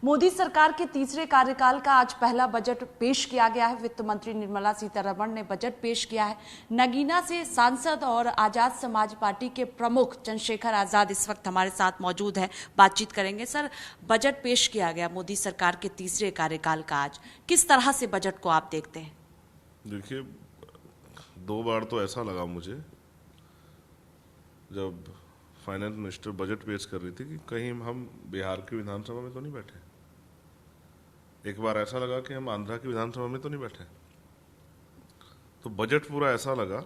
मोदी सरकार के तीसरे कार्यकाल का आज पहला बजट पेश किया गया है। वित्त मंत्री निर्मला सीतारमण ने बजट पेश किया है। नगीना से सांसद और आजाद समाज पार्टी के प्रमुख चंद्रशेखर आजाद इस वक्त हमारे साथ मौजूद हैं, बातचीत करेंगे। सर, बजट पेश किया गया मोदी सरकार के तीसरे कार्यकाल का, आज किस तरह से बजट को आप देखते हैं? देखिए, 2 बार तो ऐसा लगा मुझे जब फाइनेंस मिनिस्टर बजट पेश कर रही थी कि कहीं हम बिहार की विधानसभा में तो नहीं बैठे। एक बार ऐसा लगा कि हम आंध्रा की विधानसभा में तो नहीं बैठे। तो बजट पूरा ऐसा लगा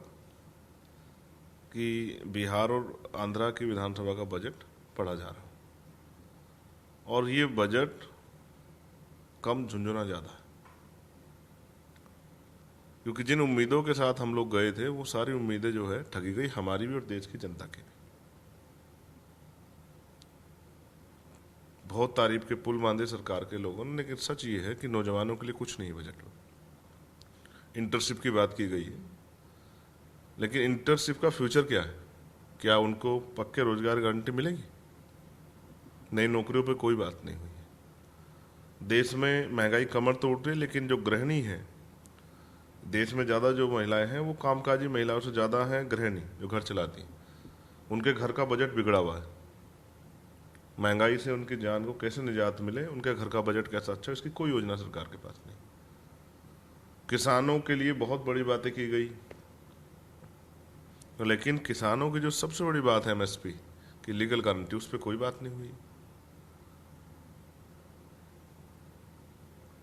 कि बिहार और आंध्रा की विधानसभा का बजट पढ़ा जा रहा, और ये बजट कम झुंझुना ज्यादा है, क्योंकि जिन उम्मीदों के साथ हम लोग गए थे वो सारी उम्मीदें जो है ठगी गई, हमारी भी और देश की जनता की भी। बहुत तारीफ के पुल बांधे सरकार के लोगों ने, लेकिन सच ये है कि नौजवानों के लिए कुछ नहीं बजट में। इंटर्नशिप की बात की गई है, लेकिन इंटर्नशिप का फ्यूचर क्या है? क्या उनको पक्के रोजगार गारंटी मिलेगी? नई नौकरियों पे कोई बात नहीं हुई है। देश में महंगाई कमर तो उठ रही है, लेकिन जो गृहिणी है, देश में ज़्यादा जो महिलाएं हैं वो कामकाजी महिलाओं से ज़्यादा हैं गृहिणी जो घर चलाती हैं। उनके घर का बजट बिगड़ा हुआ है। महंगाई से उनकी जान को कैसे निजात मिले, उनके घर का बजट कैसा अच्छा, इसकी कोई योजना सरकार के पास नहीं। किसानों के लिए बहुत बड़ी बातें की गई, लेकिन किसानों की जो सबसे बड़ी बात है एमएसपी की लीगल गारंटी, उस पर कोई बात नहीं हुई।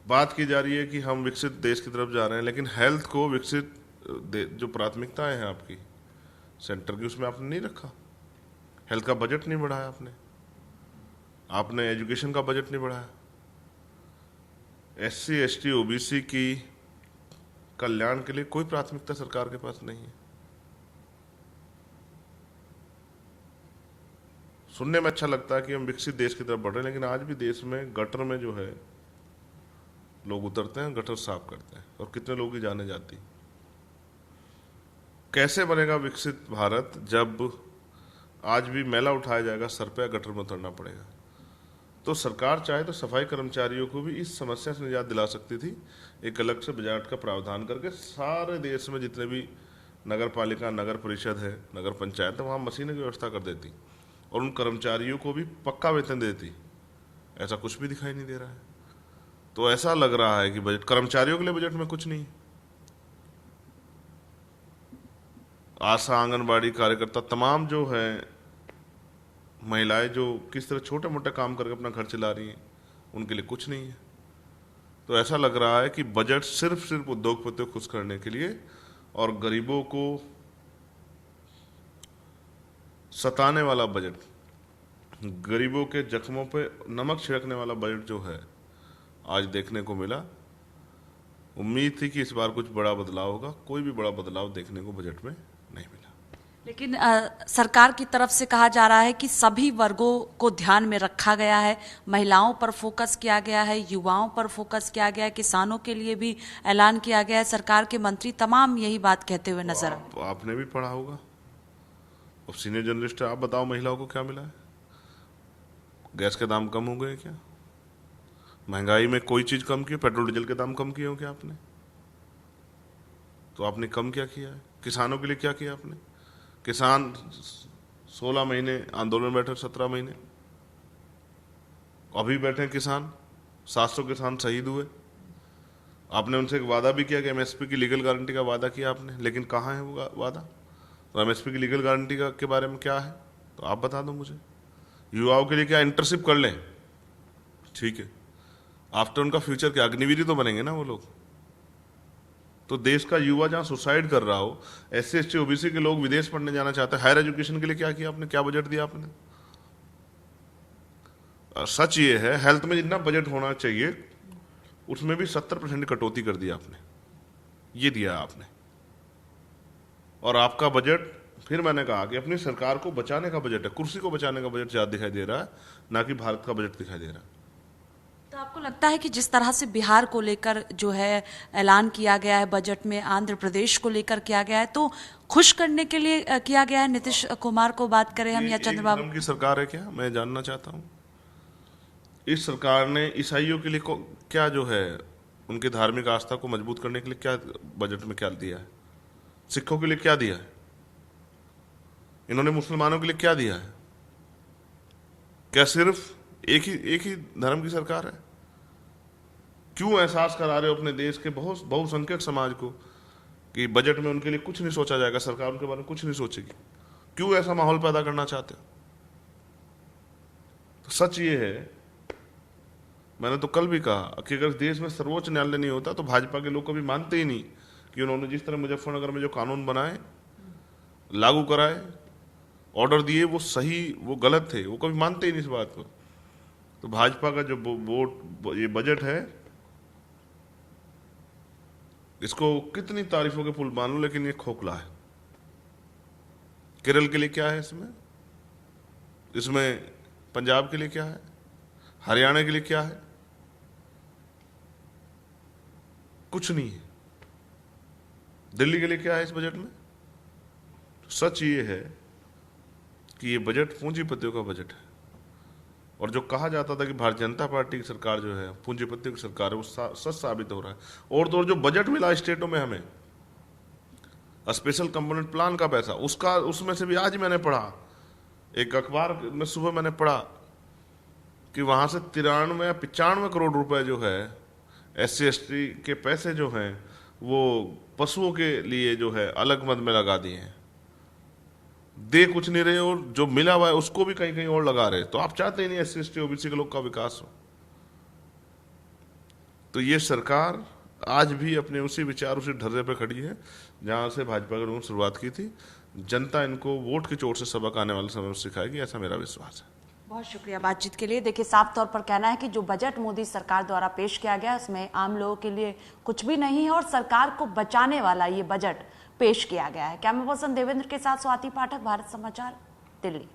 बात की जा रही है कि हम विकसित देश की तरफ जा रहे हैं, लेकिन हेल्थ को विकसित जो प्राथमिकताएं हैं आपकी सेंटर की, उसमें आपने नहीं रखा। हेल्थ का बजट नहीं बढ़ाया आपने एजुकेशन का बजट नहीं बढ़ाया। एससी एसटी ओबीसी की कल्याण के लिए कोई प्राथमिकता सरकार के पास नहीं है। सुनने में अच्छा लगता है कि हम विकसित देश की तरफ बढ़ रहे हैं, लेकिन आज भी देश में गटर में जो है लोग उतरते हैं, गटर साफ करते हैं, और कितने लोगों की जाने जाती। कैसे बनेगा विकसित भारत जब आज भी मैला उठाया जाएगा सर पे, गटर में उतरना पड़ेगा? तो सरकार चाहे तो सफाई कर्मचारियों को भी इस समस्या से निजात दिला सकती थी, एक अलग से बजट का प्रावधान करके। सारे देश में जितने भी नगर पालिका, नगर परिषद है, नगर पंचायत है, वहाँ मशीनों की व्यवस्था कर देती और उन कर्मचारियों को भी पक्का वेतन देती। ऐसा कुछ भी दिखाई नहीं दे रहा है। तो ऐसा लग रहा है कि बजट, कर्मचारियों के लिए बजट में कुछ नहीं। आशा, आंगनबाड़ी कार्यकर्ता, तमाम जो है महिलाएं जो किस तरह छोटे मोटे काम करके अपना घर चला रही हैं, उनके लिए कुछ नहीं है। तो ऐसा लग रहा है कि बजट सिर्फ उद्योगपतियों को खुश करने के लिए और गरीबों को सताने वाला बजट, गरीबों के जख्मों पे नमक छिड़कने वाला बजट जो है आज देखने को मिला। उम्मीद थी कि इस बार कुछ बड़ा बदलाव होगा, कोई भी बड़ा बदलाव देखने को बजट में नहीं मिला। लेकिन सरकार की तरफ से कहा जा रहा है कि सभी वर्गों को ध्यान में रखा गया है, महिलाओं पर फोकस किया गया है, युवाओं पर फोकस किया गया है, किसानों के लिए भी ऐलान किया गया है। सरकार के मंत्री तमाम यही बात कहते हुए नजर आपने भी पढ़ा होगा, अब सीनियर जर्नलिस्ट है, आप बताओ महिलाओं को क्या मिला है? गैस के दाम कम हो गए क्या? महंगाई में कोई चीज कम की? पेट्रोल डीजल के दाम कम किए हो क्या आपने? तो आपने कम क्या किया है? किसानों के लिए क्या किया आपने? किसान 16 महीने आंदोलन में बैठे, 17 महीने अभी बैठे किसान, 700 किसान शहीद हुए। आपने उनसे एक वादा भी किया कि एमएसपी की लीगल गारंटी का वादा किया आपने, लेकिन कहाँ है वो वादा? तो एमएसपी की लीगल गारंटी का के बारे में क्या है, तो आप बता दो मुझे। युवाओं के लिए क्या इंटर्नशिप कर लें? ठीक है, आफ्टर उनका फ्यूचर क्या? अग्निवीर तो बनेंगे ना वो लोग। तो देश का युवा जहां सुसाइड कर रहा हो, एससी एसटी ओबीसी के लोग विदेश पढ़ने जाना चाहते हैं, हायर एजुकेशन के लिए क्या किया आपने? क्या बजट दिया आपने? सच ये है, हेल्थ में जितना बजट होना चाहिए उसमें भी 70% कटौती कर दी आपने। ये दिया आपने। और आपका बजट, फिर मैंने कहा कि अपनी सरकार को बचाने का बजट है, कुर्सी को बचाने का बजट ज्यादा दिखाई दे रहा है, ना कि भारत का बजट दिखाई दे रहा है। तो आपको लगता है कि जिस तरह से बिहार को लेकर जो है ऐलान किया गया है बजट में, आंध्र प्रदेश को लेकर किया गया है, तो खुश करने के लिए किया गया है? नीतीश कुमार को बात करें हम या चंद्रबाबू की सरकार है क्या? मैं जानना चाहता हूँ। इस सरकार ने ईसाइयों के लिए क्या जो है उनकी धार्मिक आस्था को मजबूत करने के लिए क्या बजट में क्या दिया है, सिखों के लिए क्या दिया है, इन्होंने मुसलमानों के लिए क्या दिया है? क्या सिर्फ एक ही धर्म की सरकार है? क्यों एहसास करा रहे हो अपने देश के बहुसंख्यक समाज को कि बजट में उनके लिए कुछ नहीं सोचा जाएगा, सरकार उनके बारे में कुछ नहीं सोचेगी? क्यों ऐसा माहौल पैदा करना चाहते हो? तो सच ये है, मैंने तो कल भी कहा कि अगर देश में सर्वोच्च न्यायालय नहीं होता तो भाजपा के लोग कभी मानते ही नहीं कि उन्होंने जिस तरह मुजफ्फरनगर में जो कानून बनाए, लागू कराए, ऑर्डर दिए, वो सही वो गलत थे, वो कभी मानते ही नहीं इस बात को। तो भाजपा का जो ये बजट है, इसको कितनी तारीफों के पुल मान लो, लेकिन ये खोखला है। केरल के लिए क्या है इसमें पंजाब के लिए क्या है, हरियाणा के लिए क्या है? कुछ नहीं है। दिल्ली के लिए क्या है इस बजट में? तो सच ये है कि ये बजट पूंजीपतियों का बजट है। और जो कहा जाता था कि भारतीय जनता पार्टी की सरकार जो है पूंजीपतियों की सरकार है, वो सच साबित हो रहा है। और तो और जो बजट मिला स्टेटों में हमें, स्पेशल कंपोनेंट प्लान का पैसा, उसमें से भी आज मैंने पढ़ा, एक अखबार में सुबह मैंने पढ़ा कि वहां से 93 या 95 करोड़ रुपए जो है SC ST के पैसे जो हैं वो पशुओं के लिए जो है अलग मद में लगा दिए हैं। दे कुछ नहीं रहे और जो मिला हुआ है उसको भी कहीं कहीं और लगा रहे। तो आप चाहते ही नहीं SC ST OBC के लोग का विकास हो। तो ये सरकार आज भी अपने उसी विचार, उसी ढर्रे पे खड़ी है जहां से भाजपा के लोगों ने शुरुआत की थी। जनता इनको वोट की चोट से सबक आने वाले समय में सिखाएगी, ऐसा मेरा विश्वास है। बहुत शुक्रिया बातचीत के लिए। देखिए, साफ तौर पर कहना है कि जो बजट मोदी सरकार द्वारा पेश किया गया उसमें आम लोगों के लिए कुछ भी नहीं है और सरकार को बचाने वाला ये बजट पेश किया गया है। कैमरा पर्सन देवेंद्र के साथ स्वाति पाठक, भारत समाचार, दिल्ली।